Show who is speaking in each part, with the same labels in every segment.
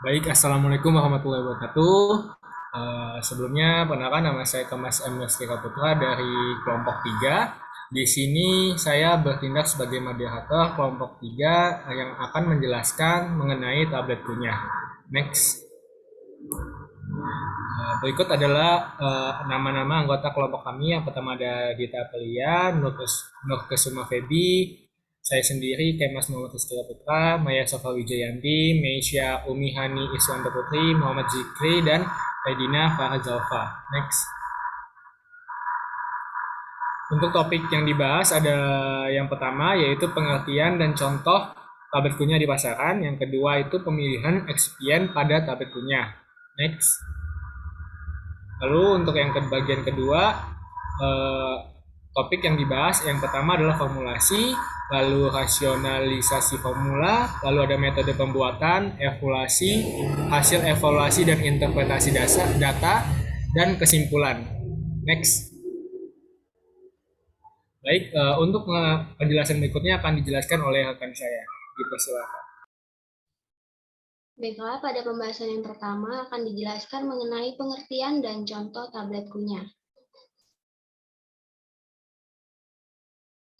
Speaker 1: Baik, Assalamualaikum warahmatullahi wabarakatuh. Sebelumnya, perkenalkan nama saya Kemas M. Meskika Putra dari kelompok 3. Di sini saya bertindak sebagai moderator kelompok 3 yang akan menjelaskan mengenai tablet kunyah. Next. Berikut adalah nama-nama anggota kelompok kami. Yang pertama ada Dita Aprilia, Nur Kesuma Febi, saya sendiri Kemas Muhammad Rizky Putra, Maya Sofa Wijayanti, Meisya Umihani Iswanda Putri, Muhammad Zikri, dan Redina Farah Zalfa. Next. Untuk topik yang dibahas ada yang pertama yaitu pengertian dan contoh tablet kunyah di pasaran. Yang kedua itu pemilihan eksipien pada tablet kunyah. Next. Lalu untuk yang bagian kedua, eh, topik yang dibahas yang pertama adalah formulasi, lalu rasionalisasi formula, lalu ada metode pembuatan, evaluasi, hasil evaluasi dan interpretasi data, dan kesimpulan. Next. Baik, untuk penjelasan berikutnya akan dijelaskan oleh rekan saya. Dipersilakan.
Speaker 2: Baiklah, pada pembahasan yang pertama akan dijelaskan mengenai pengertian dan contoh tablet kunyah.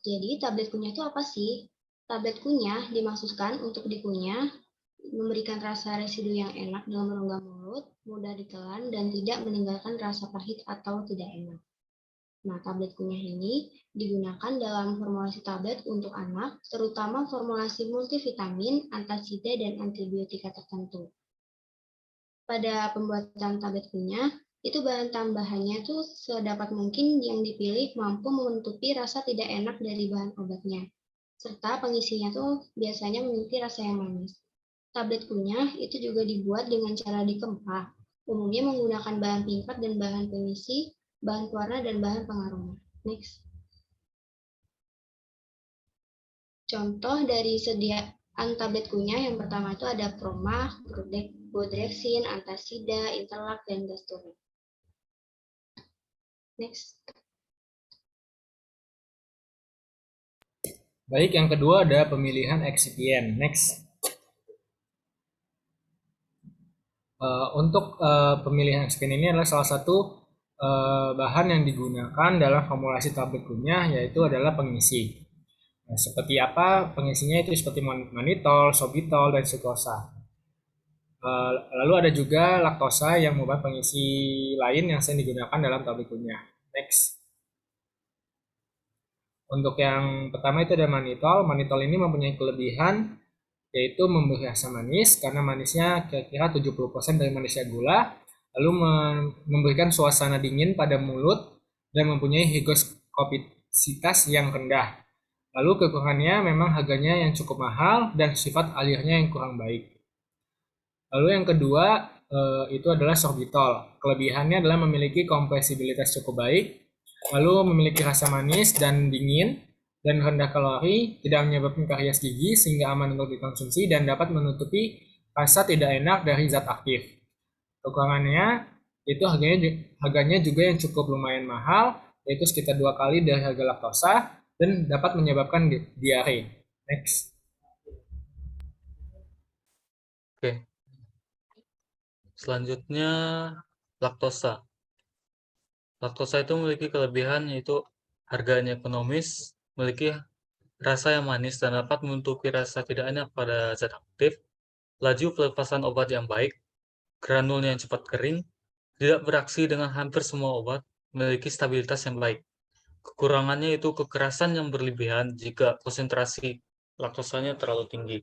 Speaker 2: Jadi, tablet kunyah itu apa sih? Tablet kunyah dimaksudkan untuk dikunyah, memberikan rasa residu yang enak dalam rongga mulut, mudah ditelan, dan tidak meninggalkan rasa pahit atau tidak enak. Nah, tablet kunyah ini digunakan dalam formulasi tablet untuk anak, terutama formulasi multivitamin, antasida, dan antibiotika tertentu. Pada pembuatan tablet kunyah, itu bahan tambahannya tuh sedapat mungkin yang dipilih mampu menutupi rasa tidak enak dari bahan obatnya. Serta pengisinya tuh biasanya memiliki rasa yang manis. Tablet kunyah itu juga dibuat dengan cara dikempah, umumnya menggunakan bahan pingkat dan bahan pengisi, bahan pewarna, dan bahan pengaroma. Next. Contoh dari sediaan tablet kunyah yang pertama itu ada Promah, Bodrexin, Antasida, Interlac, dan Gastorin. Next.
Speaker 1: Baik, yang kedua ada pemilihan eksipien. Next. Untuk pemilihan eksipien ini adalah salah satu bahan yang digunakan dalam formulasi tablet kunyah, yaitu adalah pengisi. Nah, seperti apa pengisinya itu seperti manitol, sorbitol, dan sukrosa. Lalu ada juga laktosa yang merupakan pengisi lain yang sering digunakan dalam tablet kunyah. Next. Untuk yang pertama itu ada manitol. Manitol ini mempunyai kelebihan yaitu memberi rasa manis karena manisnya kira-kira 70% dari manisnya gula, lalu memberikan suasana dingin pada mulut dan mempunyai higroskopisitas yang rendah. Lalu kekurangannya memang harganya yang cukup mahal dan sifat alirnya yang kurang baik. Lalu yang kedua itu adalah sorbitol. Kelebihannya adalah memiliki kompresibilitas cukup baik, lalu memiliki rasa manis dan dingin, dan rendah kalori, tidak menyebabkan karies gigi sehingga aman untuk dikonsumsi dan dapat menutupi rasa tidak enak dari zat aktif. Kekurangannya itu harganya juga yang cukup lumayan mahal, yaitu sekitar 2 kali dari harga laktosa dan dapat menyebabkan diare. Next.
Speaker 3: Oke, selanjutnya laktosa. Laktosa itu memiliki kelebihan yaitu harganya ekonomis, memiliki rasa yang manis dan dapat menutupi rasa tidak enak pada zat aktif, laju pelepasan obat yang baik, granulnya yang cepat kering, tidak bereaksi dengan hampir semua obat, memiliki stabilitas yang baik. Kekurangannya itu kekerasan yang berlebihan jika konsentrasi laktosanya terlalu tinggi.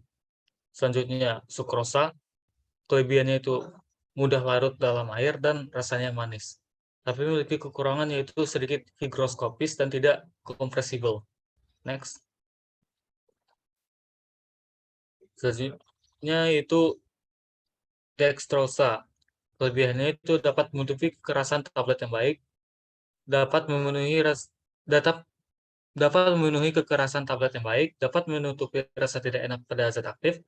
Speaker 3: Selanjutnya, sukrosa. Kelebihannya itu mudah larut dalam air dan rasanya manis. Tapi memiliki kekurangan yaitu sedikit higroskopis dan tidak kompresibel. Next. Selanjutnya itu dextrosa. Kelebihannya itu dapat menutupi kekerasan tablet yang baik, dapat memenuhi dapat memenuhi kekerasan tablet yang baik, dapat menutupi rasa tidak enak pada zat aktif,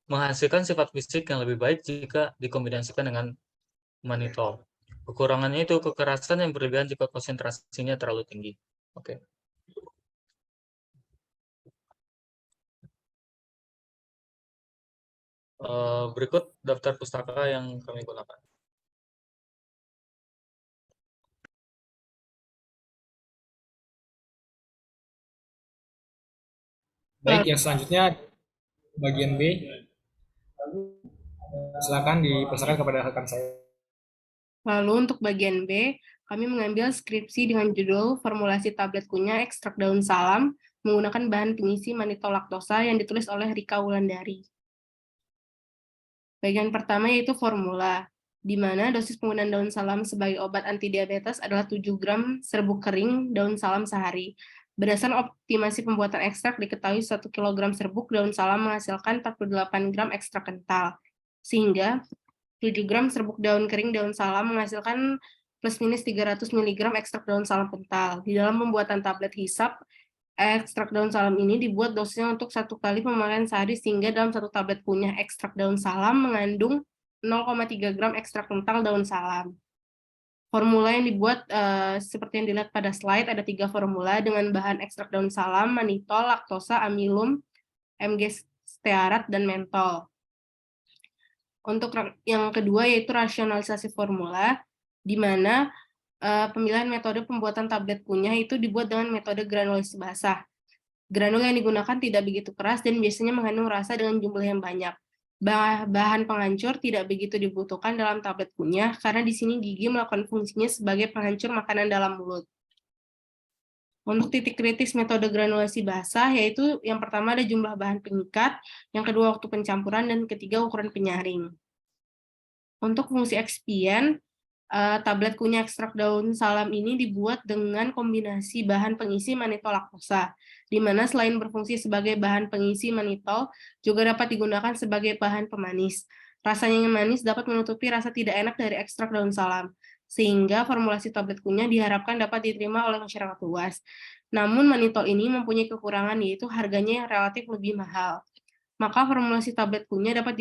Speaker 3: menghasilkan sifat fisik yang lebih baik jika dikombinasikan dengan manitol. Kekurangannya itu kekerasan yang berlebihan jika konsentrasinya terlalu tinggi. Oke. Berikut daftar pustaka yang kami gunakan.
Speaker 1: Baik, yang selanjutnya bagian B. Silakan dipersilakan kepada rekan saya.
Speaker 4: Lalu untuk bagian B, kami mengambil skripsi dengan judul Formulasi Tablet Kunyah Ekstrak Daun Salam menggunakan bahan pengisi mannitol laktosa yang ditulis oleh Rika Wulandari. Bagian pertama yaitu formula, di mana dosis penggunaan daun salam sebagai obat antidiabetes adalah 7 gram serbuk kering daun salam sehari. Berdasarkan optimasi pembuatan ekstrak, diketahui 1 kg serbuk daun salam menghasilkan 48 gram ekstrak kental. Sehingga 7 gram serbuk daun kering daun salam menghasilkan plus minus 300 mg ekstrak daun salam kental. Di dalam pembuatan tablet hisap, ekstrak daun salam ini dibuat dosisnya untuk 1 kali pemakaian sehari sehingga dalam 1 tablet kunyah ekstrak daun salam mengandung 0,3 gram ekstrak kental daun salam. Formula yang dibuat seperti yang dilihat pada slide, ada 3 formula dengan bahan ekstrak daun salam, mannitol, laktosa, amilum, Mg stearat, dan mentol. Untuk yang kedua yaitu rasionalisasi formula, di mana pemilihan metode pembuatan tablet kunyah itu dibuat dengan metode granulasi basah. Granul yang digunakan tidak begitu keras dan biasanya mengandung rasa dengan jumlah yang banyak. Bahan penghancur tidak begitu dibutuhkan dalam tablet kunyah karena di sini gigi melakukan fungsinya sebagai penghancur makanan dalam mulut. Untuk titik kritis metode granulasi basah, yaitu yang pertama ada jumlah bahan pengikat, yang kedua waktu pencampuran, dan ketiga ukuran penyaring. Untuk fungsi ekspien, tablet kunyah ekstrak daun salam ini dibuat dengan kombinasi bahan pengisi mannitol laktosa, di mana selain berfungsi sebagai bahan pengisi mannitol, juga dapat digunakan sebagai bahan pemanis. Rasanya yang manis dapat menutupi rasa tidak enak dari ekstrak daun salam, sehingga formulasi tablet kunyah diharapkan dapat diterima oleh masyarakat luas. Namun mannitol ini mempunyai kekurangan, yaitu harganya yang relatif lebih mahal. Maka formulasi tablet kunyah dapat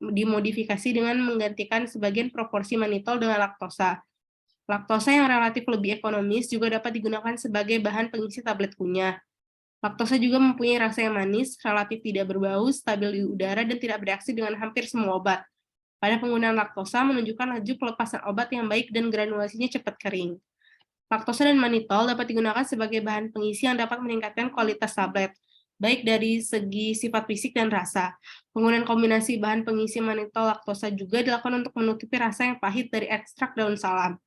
Speaker 4: dimodifikasi dengan menggantikan sebagian proporsi mannitol dengan laktosa. Laktosa yang relatif lebih ekonomis juga dapat digunakan sebagai bahan pengisi tablet kunyah. Laktosa juga mempunyai rasa yang manis, relatif tidak berbau, stabil di udara, dan tidak bereaksi dengan hampir semua obat. Pada penggunaan laktosa menunjukkan laju pelepasan obat yang baik dan granulasinya cepat kering. Laktosa dan mannitol dapat digunakan sebagai bahan pengisi yang dapat meningkatkan kualitas tablet, baik dari segi sifat fisik dan rasa. Penggunaan kombinasi bahan pengisi mannitol laktosa juga dilakukan untuk menutupi rasa yang pahit dari ekstrak daun salam.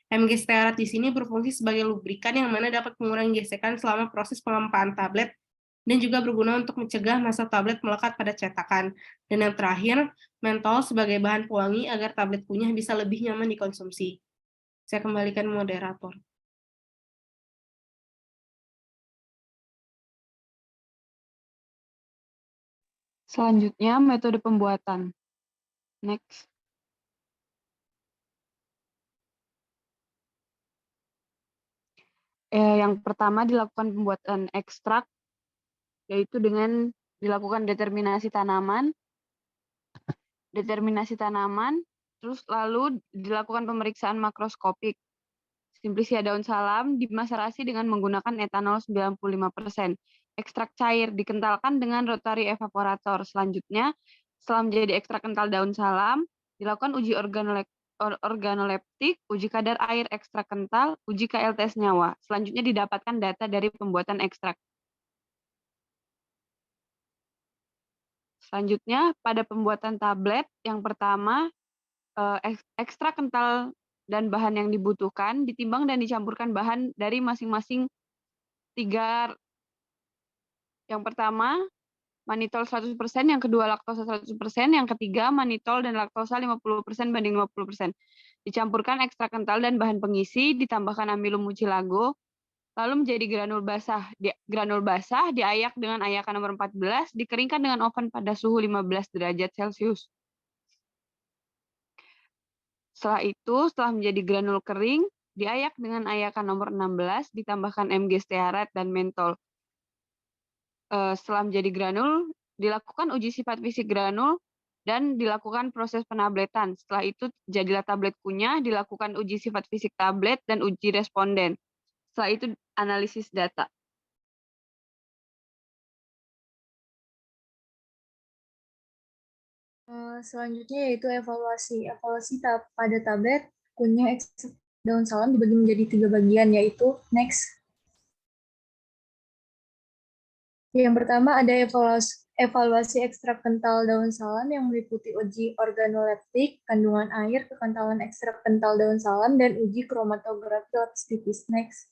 Speaker 4: Mg stearat di sini berfungsi sebagai lubrikan yang mana dapat mengurangi gesekan selama proses pengelompaan tablet dan juga berguna untuk mencegah massa tablet melekat pada cetakan. Dan yang terakhir, mentol sebagai bahan pewangi agar tablet kunyah bisa lebih nyaman dikonsumsi. Saya kembalikan moderator.
Speaker 5: Selanjutnya, metode pembuatan. Next. Yang pertama dilakukan pembuatan ekstrak, yaitu dengan dilakukan determinasi tanaman, terus lalu dilakukan pemeriksaan makroskopik. Simplisia daun salam dimaserasi dengan menggunakan etanol 95%. Ekstrak cair dikentalkan dengan rotary evaporator. Selanjutnya, setelah menjadi ekstrak kental daun salam, dilakukan uji organoleptik, uji kadar air ekstrak kental, uji KLT senyawa. Selanjutnya didapatkan data dari pembuatan ekstrak. Selanjutnya, pada pembuatan tablet, yang pertama, ekstrak kental dan bahan yang dibutuhkan ditimbang dan dicampurkan bahan dari masing-masing 3. Yang pertama, mannitol 100%, yang kedua laktosa 100%, yang ketiga mannitol dan laktosa 50% banding 50%. Dicampurkan ekstrak kental dan bahan pengisi, ditambahkan amilum mucilago, lalu menjadi granul basah diayak dengan ayakan nomor 14, dikeringkan dengan oven pada suhu 15 derajat Celcius. Setelah itu, setelah menjadi granul kering, diayak dengan ayakan nomor 16, ditambahkan Mg stearat dan mentol. Setelah menjadi granul, dilakukan uji sifat fisik granul, dan dilakukan proses penabletan. Setelah itu, jadilah tablet kunyah, dilakukan uji sifat fisik tablet dan uji responden. Setelah itu, analisis data.
Speaker 6: Selanjutnya yaitu evaluasi. Evaluasi pada tablet kunyah ekstrak daun salam dibagi menjadi 3 bagian, yaitu next. Yang pertama ada evaluasi ekstrak kental daun salam yang meliputi uji organoleptik, kandungan air, kekentalan ekstrak kental daun salam, dan uji kromatografi lapis tipis. Next.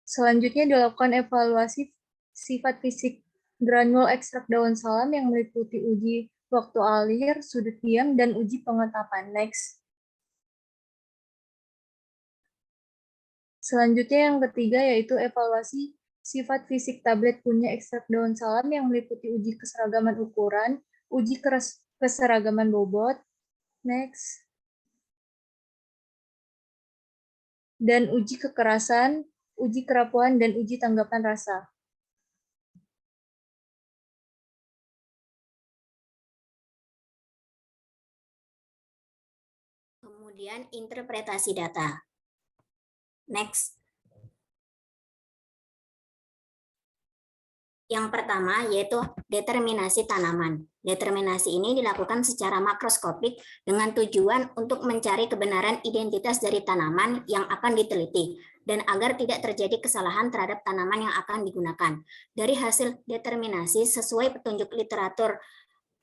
Speaker 6: Selanjutnya dilakukan evaluasi sifat fisik granul ekstrak daun salam yang meliputi uji waktu alir, sudut diam, dan uji pengetapan. Next. Selanjutnya yang ketiga yaitu evaluasi sifat fisik tablet kunyah ekstrak daun salam yang meliputi uji keseragaman ukuran, uji keseragaman bobot. Next. Dan uji kekerasan, uji kerapuhan, dan uji tanggapan rasa.
Speaker 7: Kemudian interpretasi data. Next. Yang pertama yaitu determinasi tanaman. Determinasi ini dilakukan secara makroskopik dengan tujuan untuk mencari kebenaran identitas dari tanaman yang akan diteliti dan agar tidak terjadi kesalahan terhadap tanaman yang akan digunakan. Dari hasil determinasi sesuai petunjuk literatur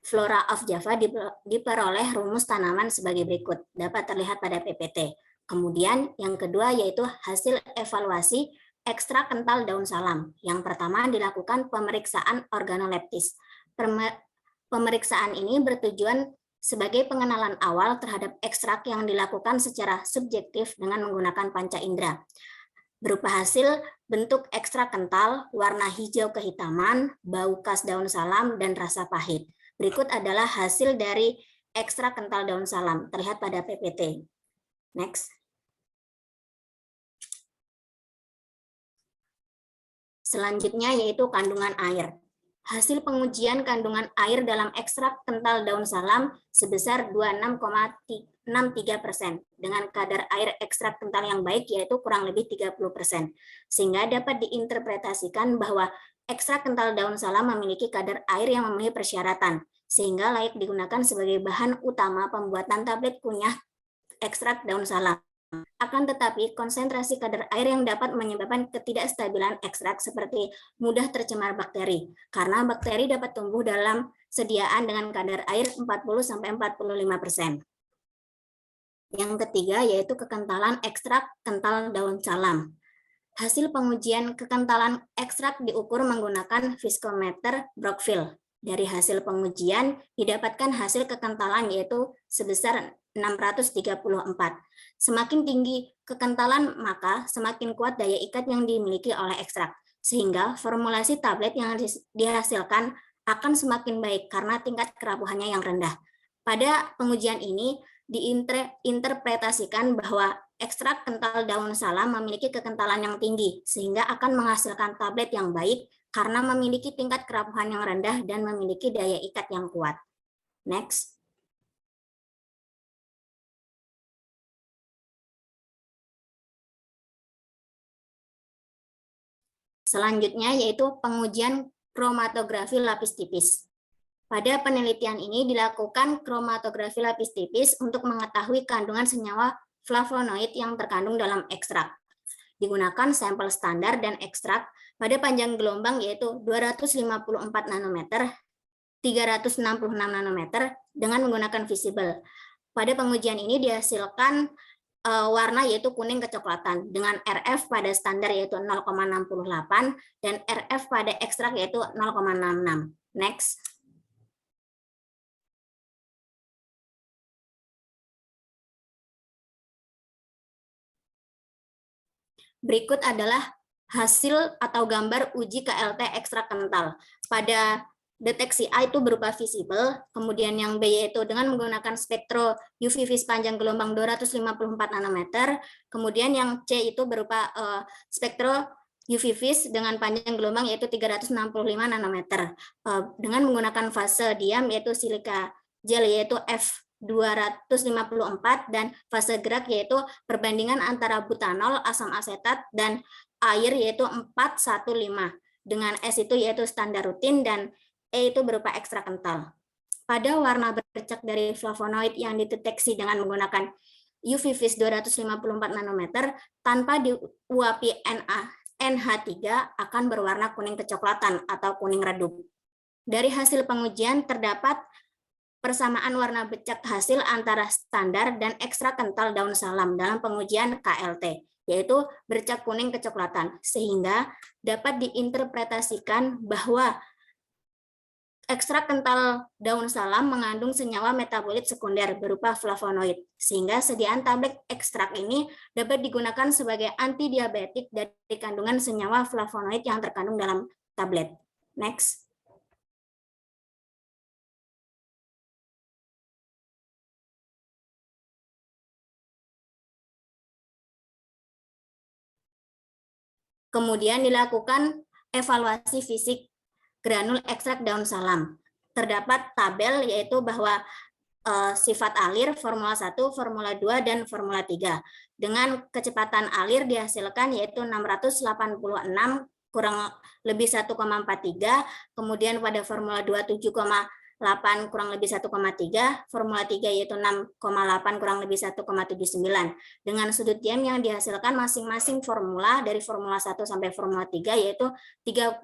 Speaker 7: Flora of Java diperoleh rumus tanaman sebagai berikut, dapat terlihat pada PPT. Kemudian yang kedua yaitu hasil evaluasi ekstrak kental daun salam. Yang pertama dilakukan pemeriksaan organoleptis. Pemeriksaan ini bertujuan sebagai pengenalan awal terhadap ekstrak yang dilakukan secara subjektif dengan menggunakan panca indera. Berupa hasil bentuk ekstrak kental, warna hijau kehitaman, bau khas daun salam, dan rasa pahit. Berikut adalah hasil dari ekstrak kental daun salam, terlihat pada PPT. Next. Selanjutnya yaitu kandungan air. Hasil pengujian kandungan air dalam ekstrak kental daun salam sebesar 26,63% dengan kadar air ekstrak kental yang baik yaitu kurang lebih 30%. Sehingga dapat diinterpretasikan bahwa ekstrak kental daun salam memiliki kadar air yang memenuhi persyaratan sehingga layak digunakan sebagai bahan utama pembuatan tablet kunyah ekstrak daun salam. Akan tetapi, konsentrasi kadar air yang dapat menyebabkan ketidakstabilan ekstrak seperti mudah tercemar bakteri, karena bakteri dapat tumbuh dalam sediaan dengan kadar air 40-45%. Yang ketiga yaitu kekentalan ekstrak kental daun salam. Hasil pengujian kekentalan ekstrak diukur menggunakan viskometer Brockfield. Dari hasil pengujian didapatkan hasil kekentalan yaitu sebesar 634. Semakin tinggi kekentalan maka semakin kuat daya ikat yang dimiliki oleh ekstrak. Sehingga formulasi tablet yang dihasilkan akan semakin baik karena tingkat kerapuhannya yang rendah. Pada pengujian ini diinterpretasikan bahwa ekstrak kental daun salam memiliki kekentalan yang tinggi sehingga akan menghasilkan tablet yang baik karena memiliki tingkat kerapuhan yang rendah dan memiliki daya ikat yang kuat. Next. Selanjutnya yaitu pengujian kromatografi lapis tipis. Pada penelitian ini dilakukan kromatografi lapis tipis untuk mengetahui kandungan senyawa flavonoid yang terkandung dalam ekstrak. Digunakan sampel standar dan ekstrak pada panjang gelombang yaitu 254 nanometer, 366 nanometer dengan menggunakan visible. Pada pengujian ini dihasilkan warna yaitu kuning kecoklatan dengan RF pada standar yaitu 0,68 dan RF pada ekstrak yaitu 0,66. Next. Berikut adalah hasil atau gambar uji KLT ekstrak kental. Pada deteksi A itu berupa visible, kemudian yang B yaitu dengan menggunakan spektro UV sepanjang gelombang 254 nanometer, kemudian yang C itu berupa spektro UV dengan panjang gelombang yaitu 365 nanometer. Dengan menggunakan fase diam yaitu silika gel yaitu F254 dan fase gerak yaitu perbandingan antara butanol, asam asetat, dan air yaitu 415. dengan S itu yaitu standar rutin, dan E itu berupa ekstra kental. Pada warna bercak dari flavonoid yang dideteksi dengan menggunakan UV vis 254 nanometer tanpa diuapi NH3 akan berwarna kuning kecoklatan atau kuning redup. Dari hasil pengujian terdapat persamaan warna bercak hasil antara standar dan ekstra kental daun salam dalam pengujian KLT, yaitu bercak kuning kecoklatan, sehingga dapat diinterpretasikan bahwa ekstrak kental daun salam mengandung senyawa metabolit sekunder berupa flavonoid, sehingga sediaan tablet ekstrak ini dapat digunakan sebagai antidiabetik dari kandungan senyawa flavonoid yang terkandung dalam tablet. Next. Kemudian dilakukan evaluasi fisik granul ekstrak daun salam. Terdapat tabel yaitu bahwa sifat alir, formula 1, formula 2, dan formula 3. Dengan kecepatan alir dihasilkan yaitu 686 kurang lebih 1,43, kemudian pada formula 2 7,8 kurang lebih 1,3, formula 3 yaitu 6,8 kurang lebih 1,79. Dengan sudut diam yang dihasilkan masing-masing formula dari formula 1 sampai formula 3 yaitu 30,95,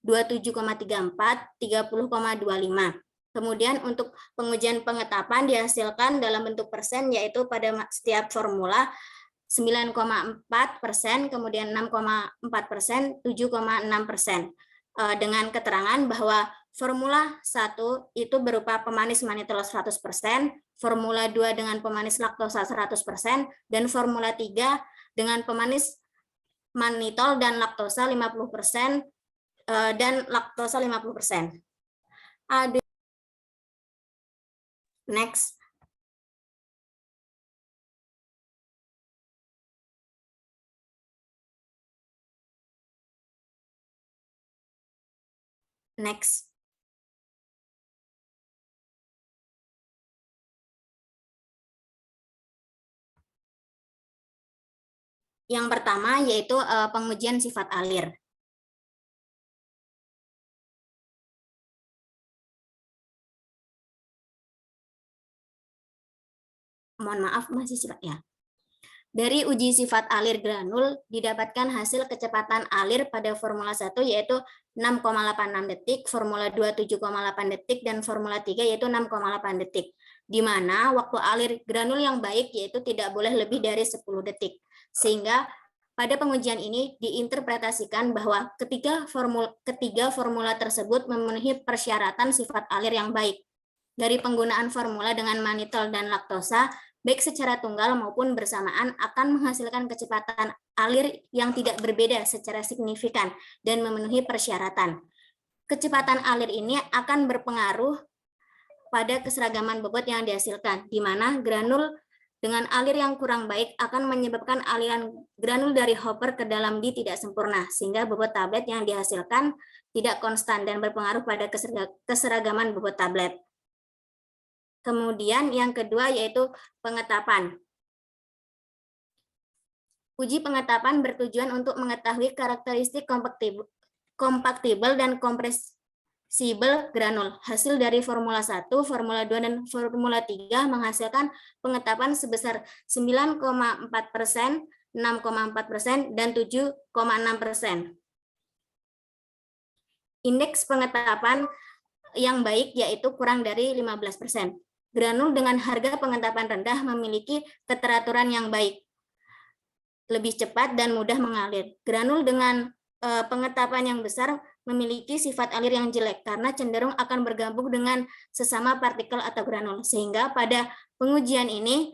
Speaker 7: 27,34, 30,25. Kemudian untuk pengujian pengetapan dihasilkan dalam bentuk persen yaitu pada setiap formula 9,4%, kemudian 6,4%, 7,6%. Dengan keterangan bahwa formula 1 itu berupa pemanis manitol 100%, formula 2 dengan pemanis laktosa 100%, dan formula 3 dengan pemanis manitol dan laktosa 50%, dan laktosa 50%. Next. Next. Yang pertama yaitu pengujian sifat alir. Mohon maaf, masih sifat ya. Dari uji sifat alir granul didapatkan hasil kecepatan alir pada formula 1 yaitu 6,86 detik, formula 2 7,8 detik, dan formula 3 yaitu 6,8 detik. Di mana waktu alir granul yang baik yaitu tidak boleh lebih dari 10 detik. Sehingga pada pengujian ini diinterpretasikan bahwa ketiga formula tersebut memenuhi persyaratan sifat alir yang baik. Dari penggunaan formula dengan manitol dan laktosa, baik secara tunggal maupun bersamaan akan menghasilkan kecepatan alir yang tidak berbeda secara signifikan dan memenuhi persyaratan. Kecepatan alir ini akan berpengaruh pada keseragaman bobot yang dihasilkan, di mana granul dengan alir yang kurang baik akan menyebabkan aliran granul dari hopper ke dalam D tidak sempurna, sehingga bobot tablet yang dihasilkan tidak konstan dan berpengaruh pada keseragaman bobot tablet. Kemudian yang kedua yaitu pengetapan. Uji pengetapan bertujuan untuk mengetahui karakteristik kompaktibel dan kompresibel granul. Hasil dari formula 1, formula 2, dan formula 3 menghasilkan pengetapan sebesar 9,4%, 6,4%, dan 7,6%. Indeks pengetapan yang baik yaitu kurang dari 15%. Granul dengan harga pengetapan rendah memiliki keteraturan yang baik, lebih cepat dan mudah mengalir. Granul dengan pengetapan yang besar memiliki sifat alir yang jelek karena cenderung akan bergabung dengan sesama partikel atau granul. Sehingga pada pengujian ini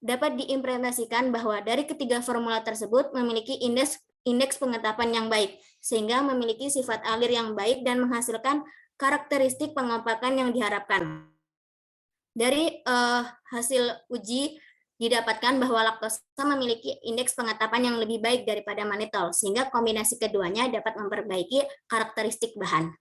Speaker 7: dapat diimplementasikan bahwa dari ketiga formula tersebut memiliki indeks pengetapan yang baik, sehingga memiliki sifat alir yang baik dan menghasilkan karakteristik pengompakan yang diharapkan. Dari hasil uji didapatkan bahwa laktosa memiliki indeks pengetapan yang lebih baik daripada manitol, sehingga kombinasi keduanya dapat memperbaiki karakteristik bahan.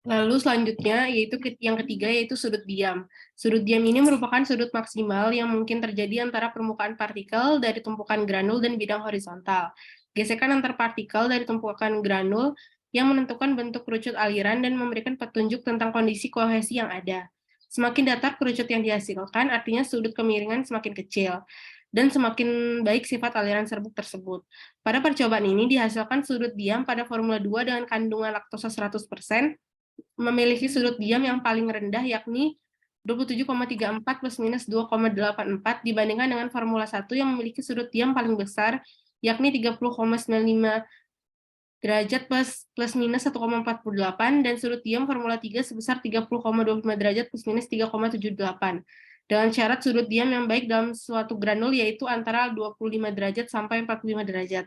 Speaker 4: Lalu selanjutnya yaitu yang ketiga yaitu sudut diam. Sudut diam ini merupakan sudut maksimal yang mungkin terjadi antara permukaan partikel dari tumpukan granul dan bidang horizontal. Gesekan antar partikel dari tumpukan granul yang menentukan bentuk kerucut aliran dan memberikan petunjuk tentang kondisi kohesi yang ada. Semakin datar kerucut yang dihasilkan, artinya sudut kemiringan semakin kecil, dan semakin baik sifat aliran serbuk tersebut. Pada percobaan ini dihasilkan sudut diam pada formula 2 dengan kandungan laktosa 100%, memiliki sudut diam yang paling rendah yakni 27,34 plus minus 2,84 dibandingkan dengan formula 1 yang memiliki sudut diam paling besar yakni 30,95 derajat plus minus 1,48 dan sudut diam formula 3 sebesar 30,25 derajat plus minus 3,78 dengan syarat sudut diam yang baik dalam suatu granul yaitu antara 25 derajat sampai 45 derajat.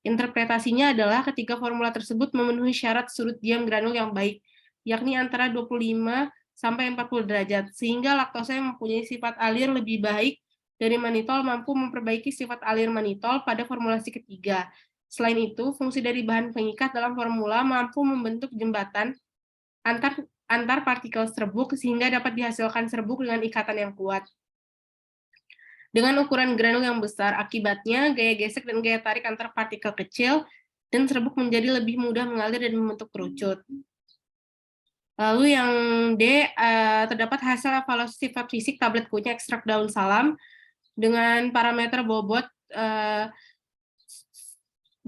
Speaker 4: Interpretasinya adalah ketika formula tersebut memenuhi syarat sudut diam granul yang baik, yakni antara 25 sampai 40 derajat, sehingga laktosa yang mempunyai sifat alir lebih baik dari manitol mampu memperbaiki sifat alir manitol pada formulasi ketiga. Selain itu, fungsi dari bahan pengikat dalam formula mampu membentuk jembatan antar partikel serbuk sehingga dapat dihasilkan serbuk dengan ikatan yang kuat. Dengan ukuran granul yang besar, akibatnya gaya gesek dan gaya tarik antar partikel kecil dan serbuk menjadi lebih mudah mengalir dan membentuk kerucut. Lalu yang D, terdapat hasil evaluasi sifat fisik tablet kunyit ekstrak daun salam dengan parameter bobot,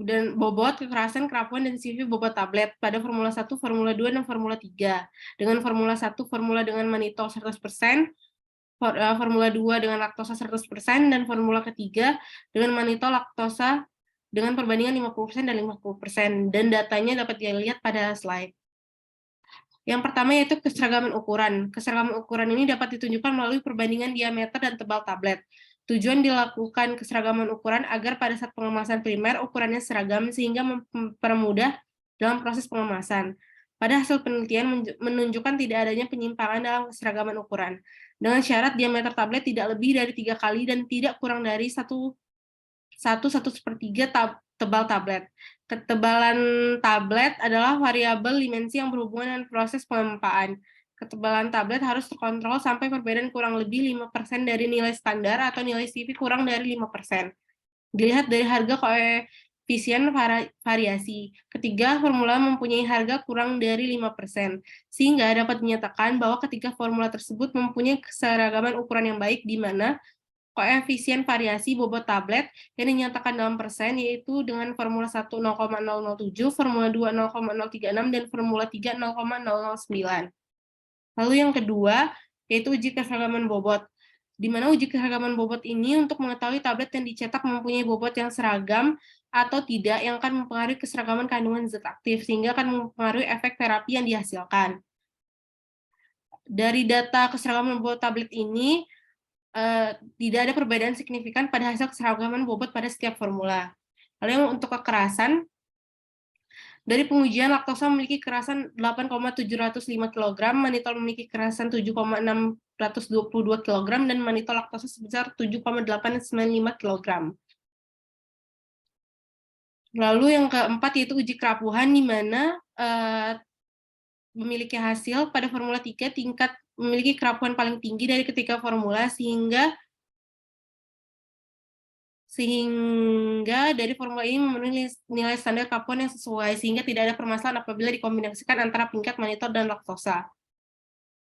Speaker 4: dan bobot, kekerasan, kerapuan, dan CV bobot tablet pada formula 1, formula 2, dan formula 3. Dengan formula 1, formula dengan manitol 100%, formula 2 dengan laktosa 100%, dan formula ketiga dengan manitol laktosa dengan perbandingan 50% dan 50%, dan datanya dapat dilihat pada slide. Yang pertama yaitu keseragaman ukuran. Keseragaman ukuran ini dapat ditunjukkan melalui perbandingan diameter dan tebal tablet. Tujuan dilakukan keseragaman ukuran agar pada saat pengemasan primer ukurannya seragam sehingga mempermudah dalam proses pengemasan. Pada hasil penelitian menunjukkan tidak adanya penyimpangan dalam keseragaman ukuran, dengan syarat diameter tablet tidak lebih dari 3 kali dan tidak kurang dari 1/1/3 tebal tablet. Ketebalan tablet adalah variabel dimensi yang berhubungan dengan proses pengempaan. Ketebalan tablet harus terkontrol sampai perbedaan kurang lebih 5% dari nilai standar atau nilai CV kurang dari 5%. Dilihat dari harga koefisien variasi. Ketiga, formula mempunyai harga kurang dari 5%, sehingga dapat dinyatakan bahwa ketiga formula tersebut mempunyai keseragaman ukuran yang baik di mana koefisien variasi bobot tablet yang dinyatakan dalam persen yaitu dengan formula 1 0,007, formula 2 0,036, dan formula 3 0,009. Lalu yang kedua, yaitu uji keseragaman bobot. Di mana uji keseragaman bobot ini untuk mengetahui tablet yang dicetak mempunyai bobot yang seragam atau tidak yang akan mempengaruhi keseragaman kandungan zat aktif, sehingga akan mempengaruhi efek terapi yang dihasilkan. Dari data keseragaman bobot tablet ini, tidak ada perbedaan signifikan pada hasil keseragaman bobot pada setiap formula. Lalu yang untuk kekerasan, dari pengujian laktosa memiliki kekerasan 8,705 kg, manitol memiliki kekerasan 7,622 kg, dan manitol laktosa sebesar 7,895 kg. Lalu yang keempat yaitu uji kerapuhan, di mana memiliki hasil pada formula 3 tingkat memiliki kerapuhan paling tinggi dari ketiga formula sehingga dari formula ini memenuhi nilai standar kerapuhan yang sesuai sehingga tidak ada permasalahan apabila dikombinasikan antara pengikat manitol dan laktosa.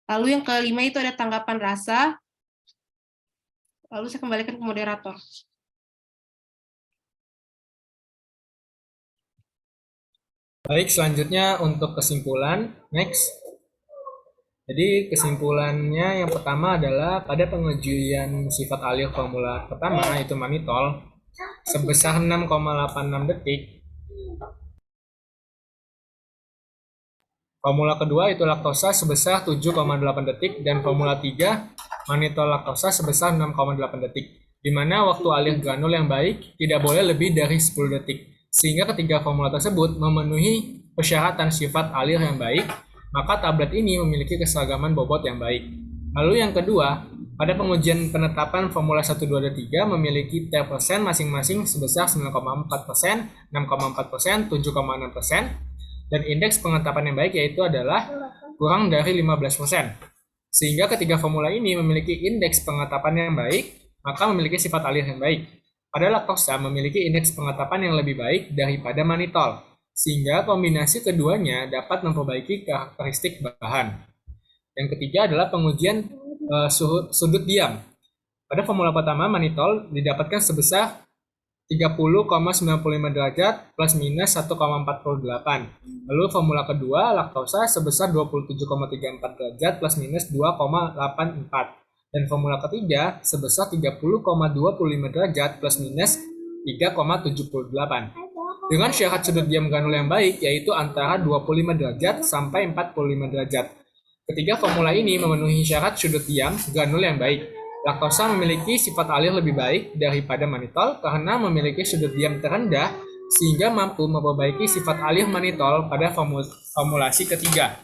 Speaker 4: Lalu yang kelima itu ada tanggapan rasa. Lalu saya kembalikan ke moderator.
Speaker 1: Baik, selanjutnya untuk kesimpulan, next. Jadi kesimpulannya yang pertama adalah pada pengujian sifat alir formula pertama, yaitu manitol, sebesar 6,86 detik. Formula kedua itu laktosa sebesar 7,8 detik, dan formula 3, manitol laktosa sebesar 6,8 detik. Di mana waktu alir granul yang baik tidak boleh lebih dari 10 detik. Sehingga ketiga formula tersebut memenuhi persyaratan sifat alir yang baik, maka tablet ini memiliki keseragaman bobot yang baik. Lalu yang kedua, pada pengujian penetapan formula 1, 2, dan 3 memiliki T% masing-masing sebesar 9,4%, 6,4%, 7,6%. dan indeks pengetapan yang baik yaitu adalah kurang dari 15%. Sehingga ketiga formula ini memiliki indeks pengetapan yang baik, maka memiliki sifat alih yang baik. Pada laktosa memiliki indeks pengetapan yang lebih baik daripada manitol, sehingga kombinasi keduanya dapat memperbaiki karakteristik bahan. Yang ketiga adalah pengujian sudut diam. Pada formula pertama, manitol didapatkan sebesar 30,95 derajat plus minus 1,48. Lalu formula kedua, laktosa sebesar 27,34 derajat plus minus 2,84. Dan formula ketiga sebesar 30,25 derajat plus minus 3,78. Dengan syarat sudut diam granul yang baik, yaitu antara 25 derajat sampai 45 derajat. Ketiga formula ini memenuhi syarat sudut diam granul yang baik. Laktosa memiliki sifat alih lebih baik daripada manitol karena memiliki sudut diam terendah sehingga mampu memperbaiki sifat alih manitol pada formulasi ketiga.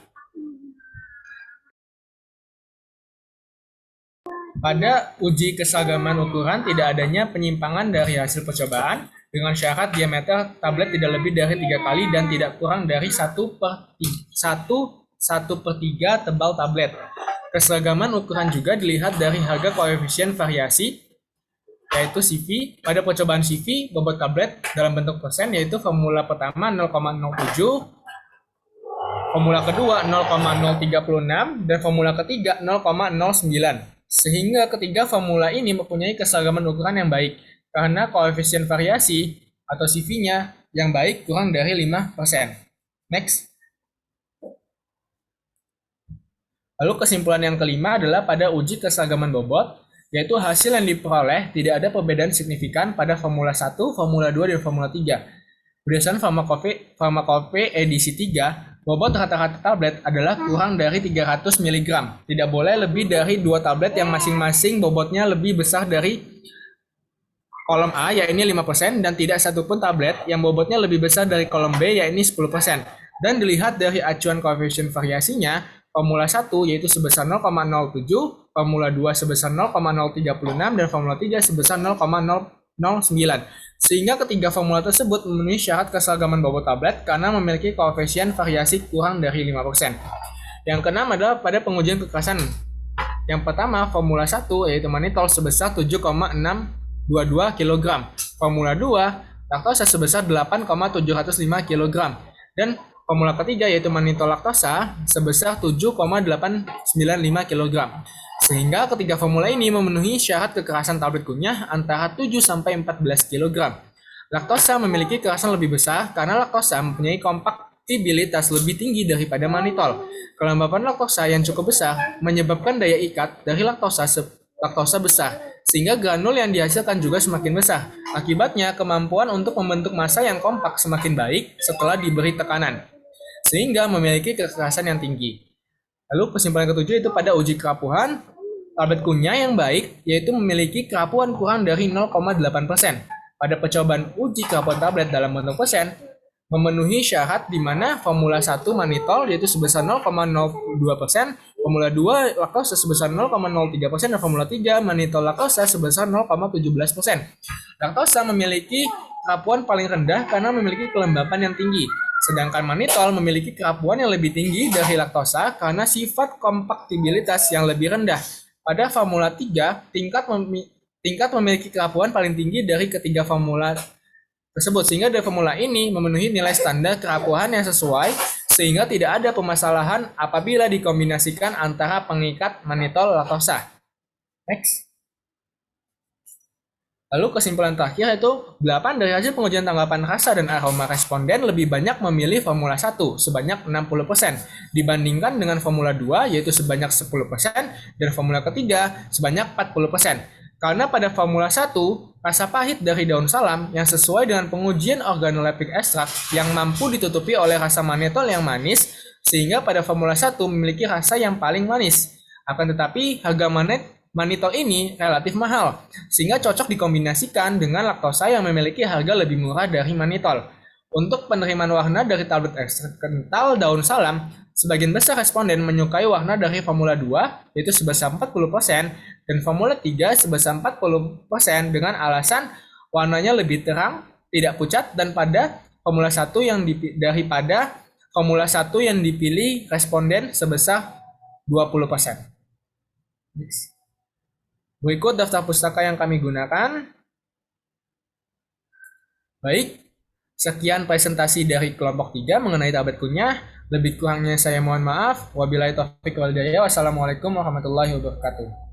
Speaker 1: Pada uji keseragaman ukuran tidak adanya penyimpangan dari hasil percobaan dengan syarat diameter tablet tidak lebih dari 3 kali dan tidak kurang dari 1/3 tebal tablet. Keseragaman ukuran juga dilihat dari harga koefisien variasi, yaitu CV. Pada percobaan CV, bobot tablet dalam bentuk persen, yaitu formula pertama 0,07, formula kedua 0,036, dan formula ketiga 0,09. Sehingga ketiga formula ini mempunyai keseragaman ukuran yang baik, karena koefisien variasi atau CV-nya yang baik kurang dari 5%. Next. Lalu kesimpulan yang kelima adalah pada uji keseragaman bobot, yaitu hasil yang diperoleh tidak ada perbedaan signifikan pada formula 1, formula 2, dan formula 3. Berdasarkan farmakope edisi 3, bobot rata-rata tablet adalah kurang dari 300 mg. Tidak boleh lebih dari 2 tablet yang masing-masing bobotnya lebih besar dari kolom A, yaitu 5%, dan tidak satupun tablet yang bobotnya lebih besar dari kolom B, yaitu 10%. Dan dilihat dari acuan koefisien variasinya, formula 1 yaitu sebesar 0,07, formula 2 sebesar 0,036, dan formula 3 sebesar 0,009. Sehingga ketiga formula tersebut memenuhi syarat keseragaman bobot tablet karena memiliki koefisien variasi kurang dari 5%. Yang keenam adalah pada pengujian kekerasan. Yang pertama, formula 1 yaitu manitol sebesar 7,622 kg. Formula 2, laktosa sebesar 8,705 kg. Dan formula ketiga yaitu manitol laktosa sebesar 7,895 kg. Sehingga ketiga formula ini memenuhi syarat kekerasan tablet kunyah antara 7-14 kg. Laktosa memiliki kekerasan lebih besar karena laktosa mempunyai kompaktibilitas lebih tinggi daripada manitol. Kelembapan laktosa yang cukup besar menyebabkan daya ikat dari laktosa besar, sehingga granul yang dihasilkan juga semakin besar. Akibatnya, kemampuan untuk membentuk massa yang kompak semakin baik setelah diberi tekanan, sehingga memiliki kekerasan yang tinggi. Lalu kesimpulan ketujuh itu pada uji kerapuhan, tablet kunyah yang baik yaitu memiliki kerapuhan kurang dari 0,8%. Pada percobaan uji kerapuhan tablet dalam bentuk persen, memenuhi syarat di mana formula 1 manitol yaitu sebesar 0,02%, formula 2 laktosa sebesar 0,03%, dan formula 3 manitol laktosa sebesar 0,17%. Laktosa memiliki kerapuhan paling rendah karena memiliki kelembapan yang tinggi. Sedangkan manitol memiliki kerapuhan yang lebih tinggi dari laktosa karena sifat kompaktibilitas yang lebih rendah. Pada formula 3, tingkat memiliki kerapuhan paling tinggi dari ketiga formula tersebut. Sehingga dari formula ini memenuhi nilai standar kerapuhan yang sesuai, sehingga tidak ada permasalahan apabila dikombinasikan antara pengikat manitol laktosa. Next. Lalu kesimpulan terakhir itu 8 dari hasil pengujian tanggapan rasa dan aroma responden lebih banyak memilih formula 1 sebanyak 60% dibandingkan dengan formula 2 yaitu sebanyak 10% dan formula ketiga sebanyak 40%. Karena pada formula 1 rasa pahit dari daun salam yang sesuai dengan pengujian organoleptik ekstrak yang mampu ditutupi oleh rasa manitol yang manis, sehingga pada formula 1 memiliki rasa yang paling manis. Akan tetapi harga manitol ini relatif mahal, sehingga cocok dikombinasikan dengan laktosa yang memiliki harga lebih murah dari manitol. Untuk penerimaan warna dari tablet ekstrak kental daun salam, sebagian besar responden menyukai warna dari formula 2, yaitu sebesar 40%, dan formula 3 sebesar 40% dengan alasan warnanya lebih terang, tidak pucat, dan pada formula 1 yang daripada Formula 1 yang dipilih responden sebesar 20%. Berikut daftar pustaka yang kami gunakan. Baik, sekian presentasi dari kelompok 3 mengenai tablet kunyah. Lebih kurangnya saya mohon maaf. Wabillahi taufiq wal hidayah. Wassalamualaikum warahmatullahi wabarakatuh.